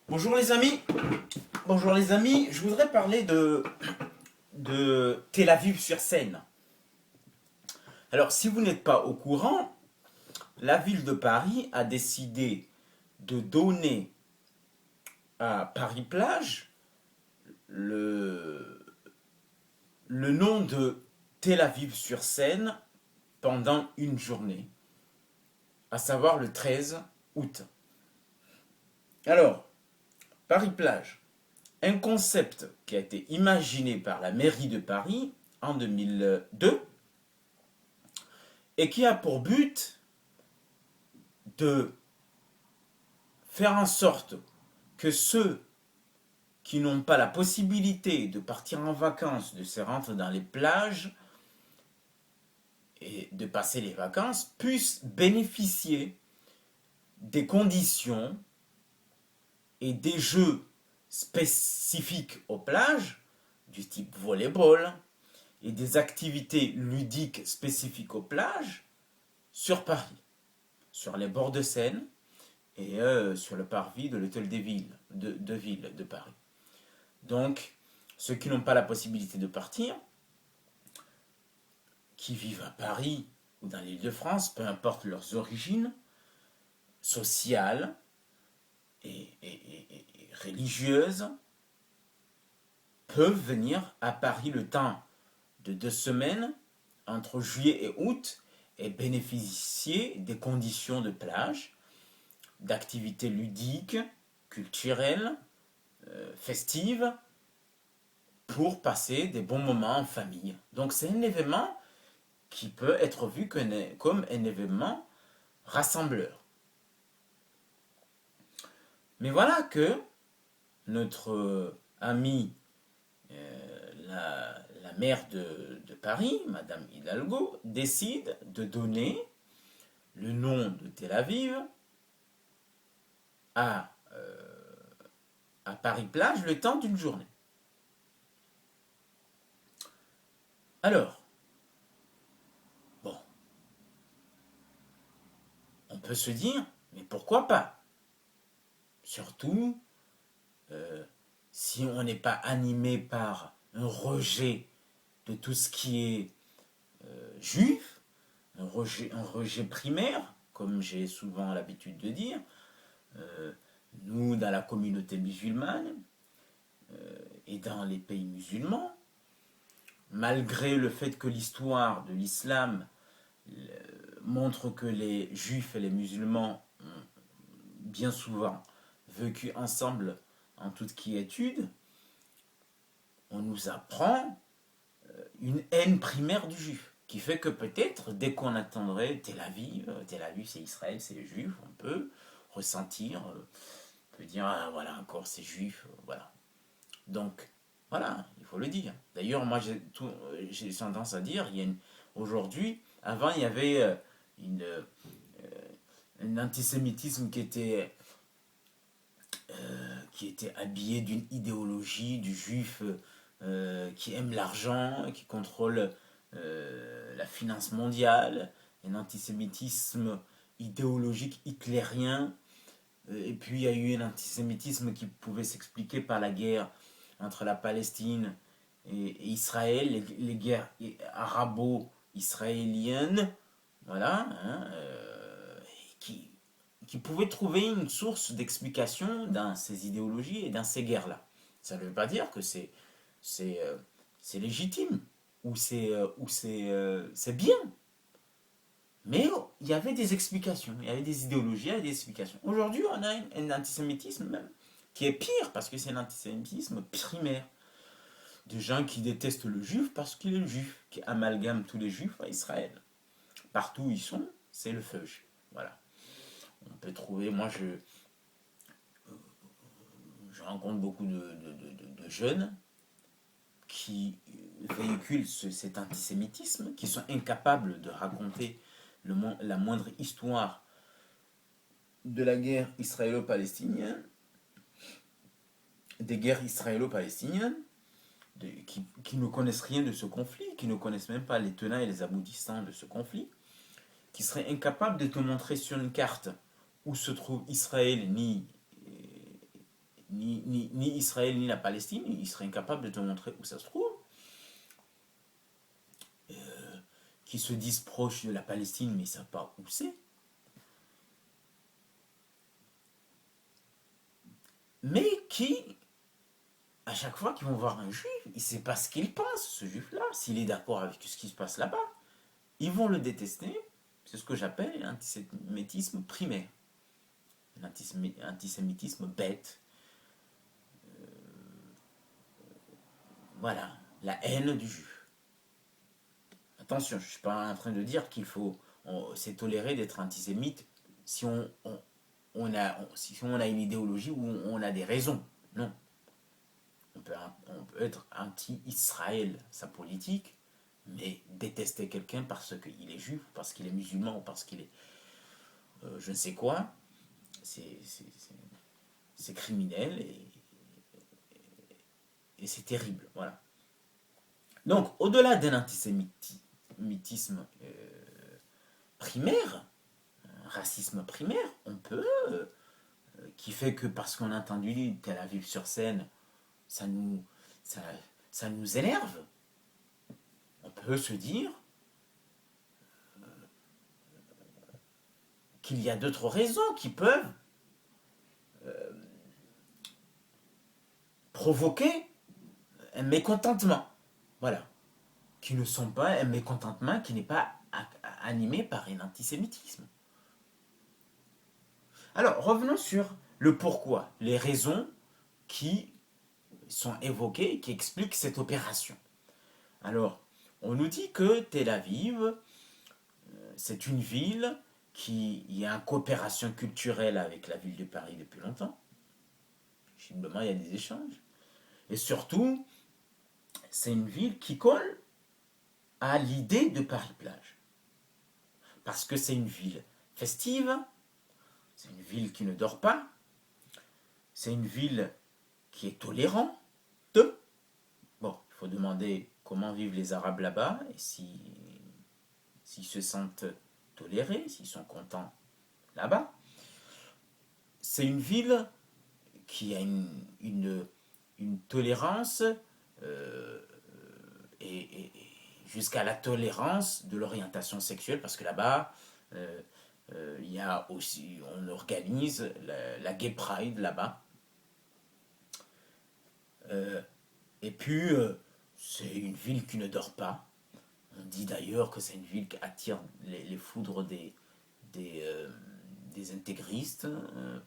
Bonjour les amis, je voudrais parler de Tel Aviv sur Seine. Alors si vous n'êtes pas au courant, la ville de Paris a décidé de donner à Paris-Plage le nom de Tel Aviv sur Seine pendant une journée, à savoir le 13 août. Alors, Paris-Plage, un concept qui a été imaginé par la mairie de Paris en 2002 et qui a pour but de faire en sorte que ceux qui n'ont pas la possibilité de partir en vacances, de se rendre dans les plages et de passer les vacances, puissent bénéficier des conditions et des jeux spécifiques aux plages, du type volleyball, et des activités ludiques spécifiques aux plages sur Paris, sur les bords de Seine et sur le parvis de l'hôtel des villes, de ville de Paris. Donc, ceux qui n'ont pas la possibilité de partir, qui vivent à Paris ou dans l'île de France, peu importe leurs origines sociales et religieuses, peuvent venir à Paris le temps de 2 semaines, entre juillet et août, et bénéficier des conditions de plage, d'activités ludiques, culturelles, festives, pour passer des bons moments en famille. Donc c'est un événement qui peut être vu comme un événement rassembleur. Mais voilà que notre amie, la maire de Paris, Madame Hidalgo, décide de donner le nom de Tel Aviv à, à Paris-Plage le temps d'une journée. Alors, bon, on peut se dire, mais pourquoi pas? Surtout si on n'est pas animé par un rejet de tout ce qui est juif, un rejet primaire, comme j'ai souvent l'habitude de dire, nous dans la communauté musulmane et dans les pays musulmans, malgré le fait que l'histoire de l'islam montre que les juifs et les musulmans ont bien souvent vécu ensemble en toute quiétude, on nous apprend une haine primaire du juif, qui fait que peut-être, dès qu'on attendrait Tel Aviv c'est Israël, c'est les juifs, on peut ressentir, on peut dire, ah, voilà, encore ces juifs, voilà. Donc, voilà, il faut le dire. D'ailleurs, moi, j'ai tendance à dire, aujourd'hui, avant, il y avait un antisémitisme qui était habillé d'une idéologie du juif qui aime l'argent, qui contrôle la finance mondiale, un antisémitisme idéologique hitlérien, et puis il y a eu un antisémitisme qui pouvait s'expliquer par la guerre entre la Palestine et Israël, les guerres arabo-israéliennes, voilà, hein, qui pouvaient trouver une source d'explication dans ces idéologies et dans ces guerres-là. Ça ne veut pas dire que c'est légitime ou c'est bien. Mais il y avait des explications, il y avait des idéologies, il y avait des explications. Aujourd'hui, on a un antisémitisme même qui est pire parce que c'est un antisémitisme primaire. De gens qui détestent le juif parce qu'il est juif, qui amalgament tous les juifs à Israël. Partout où ils sont, c'est le feu. Voilà. On peut trouver, moi je rencontre beaucoup de jeunes qui véhiculent cet antisémitisme, qui sont incapables de raconter la moindre histoire de la guerre israélo-palestinienne, des guerres israélo-palestiniennes, qui ne connaissent rien de ce conflit, qui ne connaissent même pas les tenants et les aboutissants de ce conflit, qui seraient incapables de te montrer sur une carte où se trouve Israël ni ni Israël ni la Palestine, ils seraient incapables de te montrer où ça se trouve. Qui se disent proches de la Palestine, mais ils ne savent pas où c'est. Mais qui, à chaque fois qu'ils vont voir un juif, il ne sait pas ce qu'il pense, ce juif-là, s'il est d'accord avec ce qui se passe là-bas. Ils vont le détester. C'est ce que j'appelle l'antisémitisme primaire. L'antisémitisme bête. Voilà, la haine du juif. Attention, je ne suis pas en train de dire qu'il faut, c'est toléré d'être antisémite si si on a une idéologie où on a des raisons. Non. On peut être anti-Israël, sa politique, mais détester quelqu'un parce qu'il est juif, parce qu'il est musulman, ou parce qu'il est je ne sais quoi, c'est criminel et c'est terrible. Voilà. Donc, au-delà d'un antisémitisme primaire, un racisme primaire, on peut, qui fait que parce qu'on a entendu Tel Aviv sur scène, ça nous, ça, ça nous énerve, on peut se dire qu'il y a d'autres raisons qui peuvent provoquer un mécontentement. Voilà. Qui ne sont pas un mécontentement qui n'est pas animé par un antisémitisme. Alors, revenons sur le pourquoi, les raisons qui sont évoquées et qui expliquent cette opération. Alors, on nous dit que Tel Aviv, c'est une ville qui est en coopération culturelle avec la ville de Paris depuis longtemps. Visiblement, il y a des échanges. Et surtout, c'est une ville qui colle à l'idée de Paris-Plage. Parce que c'est une ville festive, c'est une ville qui ne dort pas, c'est une ville qui est tolérante. Bon, il faut demander comment vivent les Arabes là-bas et s'ils se sentent tolérés, s'ils sont contents là-bas. C'est une ville qui a une tolérance et jusqu'à la tolérance de l'orientation sexuelle, parce que là-bas, il y a aussi, on organise la Gay Pride là-bas. Et puis, c'est une ville qui ne dort pas. On dit d'ailleurs que c'est une ville qui attire les foudres des intégristes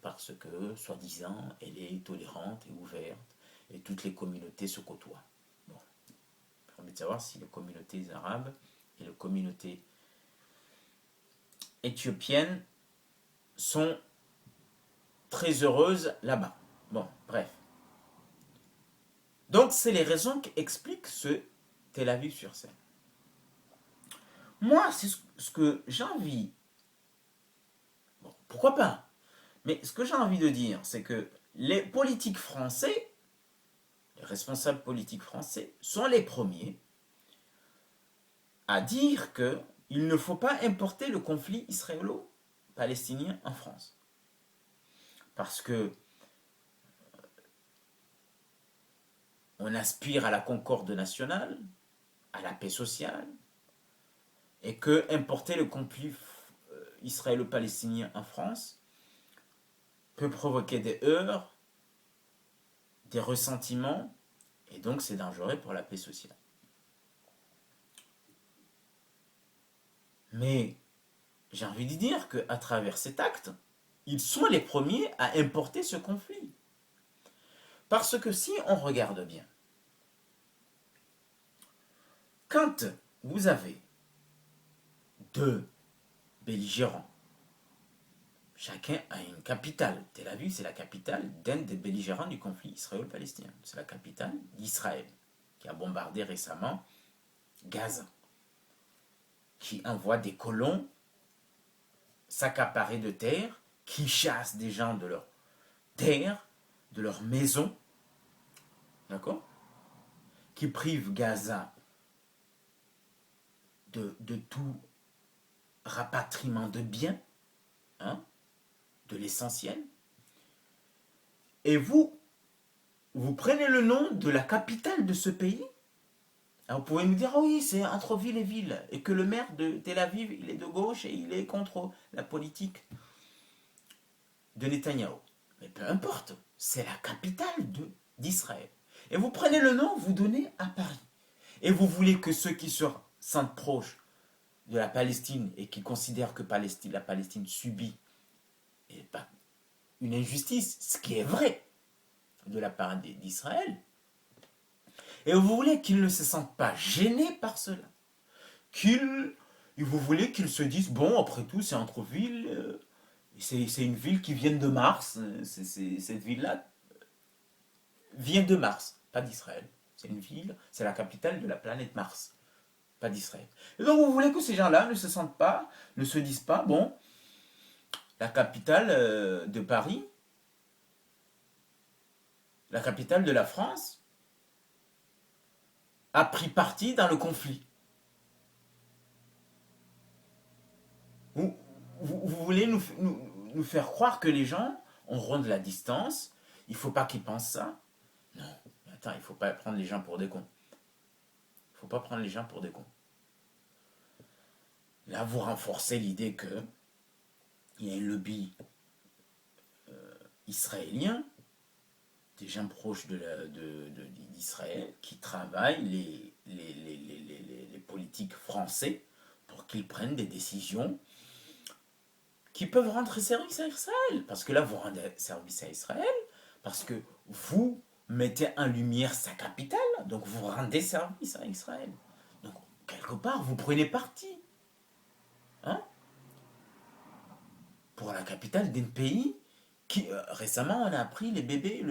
parce que, soi-disant, elle est tolérante et ouverte et toutes les communautés se côtoient. Bon, il permet de savoir si les communautés arabes et les communautés éthiopiennes sont très heureuses là-bas. Bon, bref. Donc, c'est les raisons qui expliquent ce Tel Aviv sur scène. Moi, c'est ce que j'ai envie. Bon, pourquoi pas? Mais ce que j'ai envie de dire, c'est que les politiques français, les responsables politiques français, sont les premiers à dire qu'il ne faut pas importer le conflit israélo-palestinien en France. Parce que on aspire à la concorde nationale, à la paix sociale, et que importer le conflit israélo-palestinien en France peut provoquer des heurts, des ressentiments, et donc c'est dangereux pour la paix sociale. Mais j'ai envie de dire qu'à travers cet acte, ils sont les premiers à importer ce conflit. Parce que si on regarde bien, quand vous avez deux belligérants, chacun a une capitale. Tel Aviv, c'est la capitale d'un des belligérants du conflit israélo-palestinien. C'est la capitale d'Israël, qui a bombardé récemment Gaza, qui envoie des colons s'accaparer de terre, qui chassent des gens de leur terre, de leur maison, d'accord, qui privent Gaza de tout rapatriement de biens, hein, de l'essentiel. Et vous vous prenez le nom de la capitale de ce pays. Alors vous pouvez nous dire, oh oui, c'est entre ville et ville, et que le maire de Tel Aviv, il est de gauche et il est contre la politique de Netanyahou. Mais peu importe, c'est la capitale d'Israël. Et vous prenez le nom, vous donnez à Paris. Et vous voulez que ceux qui se sentent proches de la Palestine et qui considèrent que la Palestine subit une injustice, ce qui est vrai de la part d'Israël, et vous voulez qu'ils ne se sentent pas gênés par cela, vous voulez qu'ils se disent, bon, après tout, c'est entre villes, c'est une ville qui vient de Mars, cette ville-là vient de Mars, pas d'Israël. C'est une ville, c'est la capitale de la planète Mars, pas d'Israël. Et donc vous voulez que ces gens-là ne se sentent pas, ne se disent pas, bon, la capitale de Paris, la capitale de la France, a pris parti dans le conflit. Vous, vous voulez nous faire croire que les gens auront de la distance. Il ne faut pas qu'ils pensent ça. Non, attends, il ne faut pas prendre les gens pour des cons. Il ne faut pas prendre les gens pour des cons. Là, vous renforcez l'idée qu'il y a un lobby israélien, des gens proches d'Israël, qui travaillent les politiques français pour qu'ils prennent des décisions qui peuvent rendre service à Israël. Parce que là, vous rendez service à Israël, parce que vous mettez en lumière sa capitale, donc vous rendez service à Israël. Donc, quelque part, vous prenez parti. Hein, pour la capitale d'un pays qui, récemment, on a appris le bébé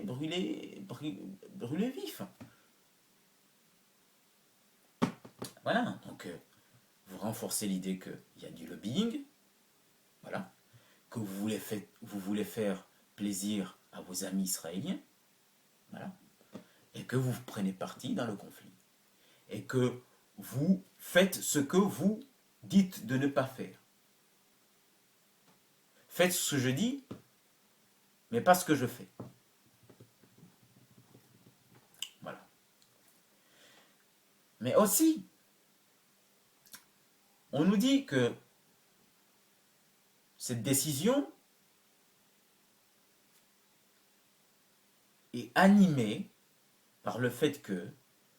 brûlé vif. Voilà, donc vous renforcez l'idée qu'il y a du lobbying, voilà, que vous voulez faire plaisir à vos amis israéliens, voilà, et que vous prenez parti dans le conflit, et que vous faites ce que vous dites de ne pas faire. Faites ce que je dis, mais pas ce que je fais. Voilà. Mais aussi, on nous dit que cette décision est animée par le fait que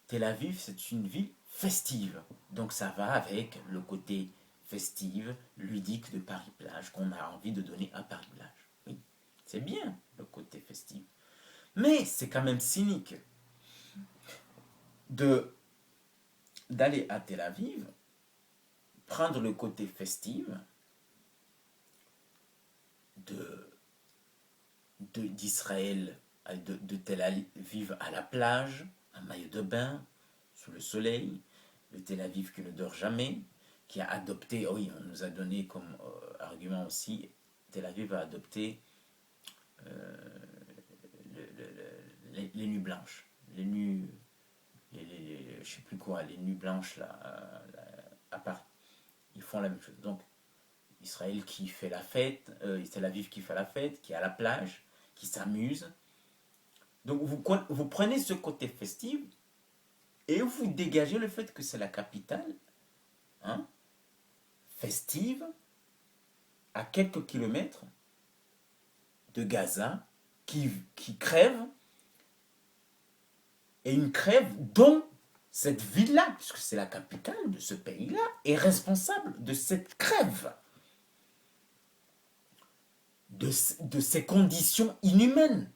Tel Aviv, c'est une ville festive. Donc ça va avec le côté festif, ludique de Paris-Plage qu'on a envie de donner à Paris-Plage. Oui, c'est bien le côté festif. Mais c'est quand même cynique d'aller à Tel Aviv, prendre le côté festif d'Israël, de Tel Aviv à la plage, un maillot de bain, sous le soleil, le Tel Aviv qui ne dort jamais, qui a adopté, oui, on nous a donné comme argument aussi, Tel Aviv a adopté les nuits blanches, les nuits, je sais plus quoi, les nuits blanches là, à Paris. Ils font la même chose. Donc, Israël qui fait la fête, Tel Aviv qui fait la fête, qui est à la plage, qui s'amuse. Donc, vous prenez ce côté festif et vous dégagez le fait que c'est la capitale, hein, festive, à quelques kilomètres de Gaza, qui crève, et une crève dont cette ville-là, puisque c'est la capitale de ce pays-là, est responsable de cette crève, de ces conditions inhumaines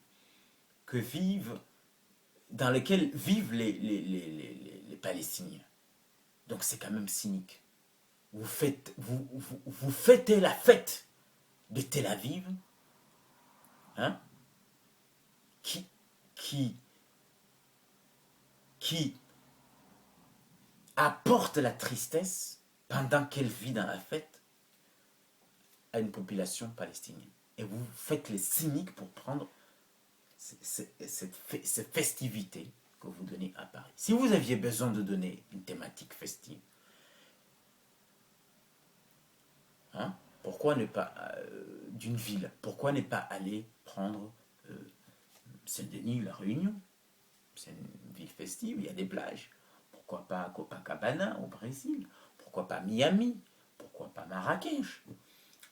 que dans lesquelles vivent les Palestiniens. Donc c'est quand même cynique. Vous fêtez la fête de Tel Aviv, hein, qui apporte la tristesse pendant qu'elle vit dans la fête à une population palestinienne. Et vous faites les cyniques pour prendre cette festivité que vous donnez à Paris. Si vous aviez besoin de donner une thématique festive, hein, pourquoi ne pas d'une ville, pourquoi ne pas aller prendre Saint-Denis, La Réunion. C'est une ville festive, il y a des plages. Pourquoi pas Copacabana au Brésil? Pourquoi pas Miami? Pourquoi pas Marrakech?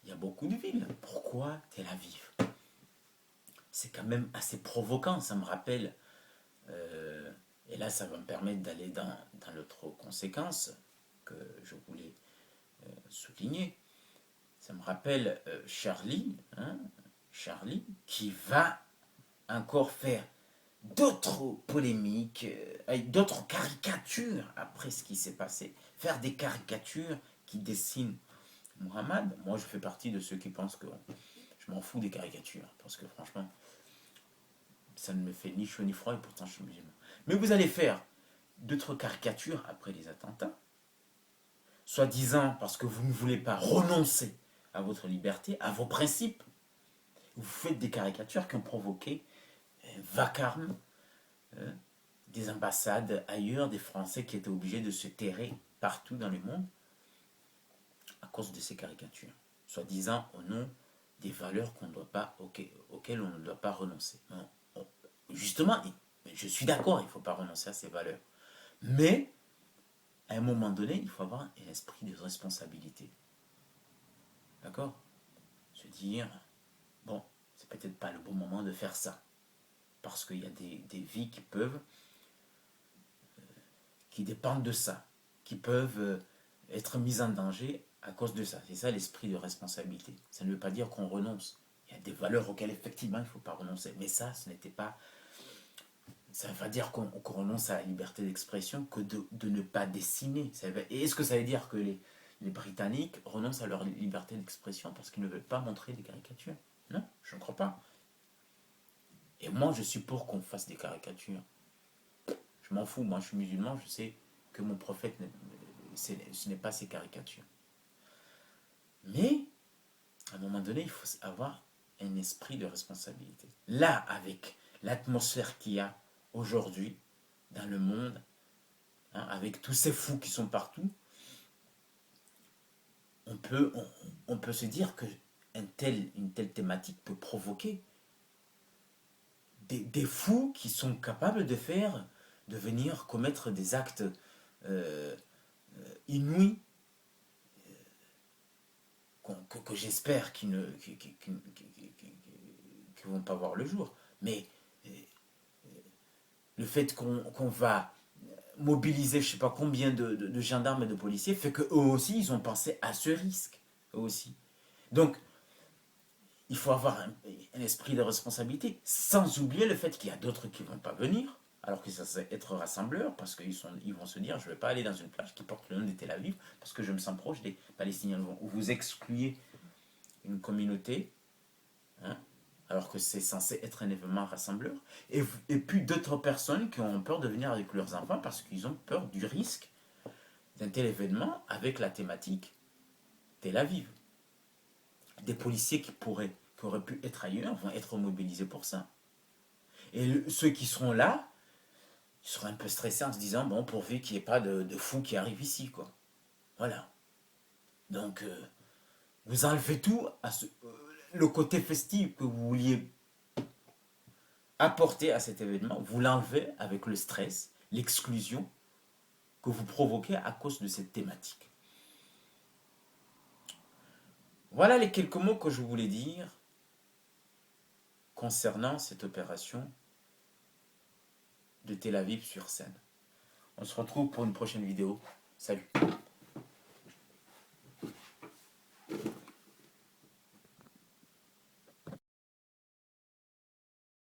Il y a beaucoup de villes. Pourquoi Tel Aviv? C'est quand même assez provoquant, ça me rappelle. Et là, ça va me permettre d'aller dans l'autre conséquence que je voulais souligner. Ça me rappelle Charlie, hein, Charlie, qui va encore faire d'autres polémiques, avec d'autres caricatures après ce qui s'est passé. Faire des caricatures qui dessinent Mohamed. Moi, je fais partie de ceux qui pensent que je m'en fous des caricatures. Parce que franchement, ça ne me fait ni chaud ni froid et pourtant je suis musulman. Mais vous allez faire d'autres caricatures après les attentats, soi-disant parce que vous ne voulez pas renoncer à votre liberté, à vos principes. Vous faites des caricatures qui ont provoqué un vacarme, des ambassades ailleurs, des Français qui étaient obligés de se terrer partout dans le monde à cause de ces caricatures, soi-disant au nom des valeurs auxquelles on ne doit pas renoncer. Justement, je suis d'accord, il ne faut pas renoncer à ces valeurs. Mais, à un moment donné, il faut avoir un esprit de responsabilité. D'accord? Se dire, bon, c'est peut-être pas le bon moment de faire ça. Parce qu'il y a des vies qui dépendent de ça, qui peuvent être mises en danger à cause de ça. C'est ça l'esprit de responsabilité. Ça ne veut pas dire qu'on renonce. Il y a des valeurs auxquelles effectivement il ne faut pas renoncer. Mais ça, ce n'était pas... Ça ne veut pas dire qu'on renonce à la liberté d'expression que de ne pas dessiner. Et est-ce que ça veut dire que les Britanniques renoncent à leur liberté d'expression parce qu'ils ne veulent pas montrer des caricatures? Non, je ne crois pas. Et moi, je suis pour qu'on fasse des caricatures. Je m'en fous, moi je suis musulman, je sais que mon prophète, ce n'est pas ces caricatures. Mais, à un moment donné, il faut avoir un esprit de responsabilité. Là, avec l'atmosphère qu'il y a aujourd'hui dans le monde, hein, avec tous ces fous qui sont partout, on peut se dire que une telle thématique peut provoquer des fous qui sont capables de venir commettre des actes euh, inouïs que j'espère qu'ils ne vont pas voir le jour. Mais le fait qu'on va mobiliser je ne sais pas combien de gendarmes et de policiers fait qu'eux aussi, ils ont pensé à ce risque. Eux aussi. Donc, il faut avoir un esprit de responsabilité, sans oublier le fait qu'il y a d'autres qui ne vont pas venir, alors que ça c'est être rassembleurs, parce ils vont se dire, je ne vais pas aller dans une plage qui porte le nom de Tel Aviv, parce que je me sens proche des Palestiniens. Vous excluez une communauté, hein, alors que c'est censé être un événement rassembleur, et puis d'autres personnes qui ont peur de venir avec leurs enfants, parce qu'ils ont peur du risque d'un tel événement avec la thématique Tel Aviv. Des policiers qui auraient pu être ailleurs vont être mobilisés pour ça. Et ceux qui seront là, ils seront un peu stressés en se disant, bon, pourvu qu'il n'y ait pas de fous qui arrivent ici, quoi. Voilà. Donc, vous enlevez tout le côté festif que vous vouliez apporter à cet événement, vous l'enlevez avec le stress, l'exclusion que vous provoquez à cause de cette thématique. Voilà les quelques mots que je voulais dire concernant cette opération de Tel Aviv sur Seine. On se retrouve pour une prochaine vidéo. Salut!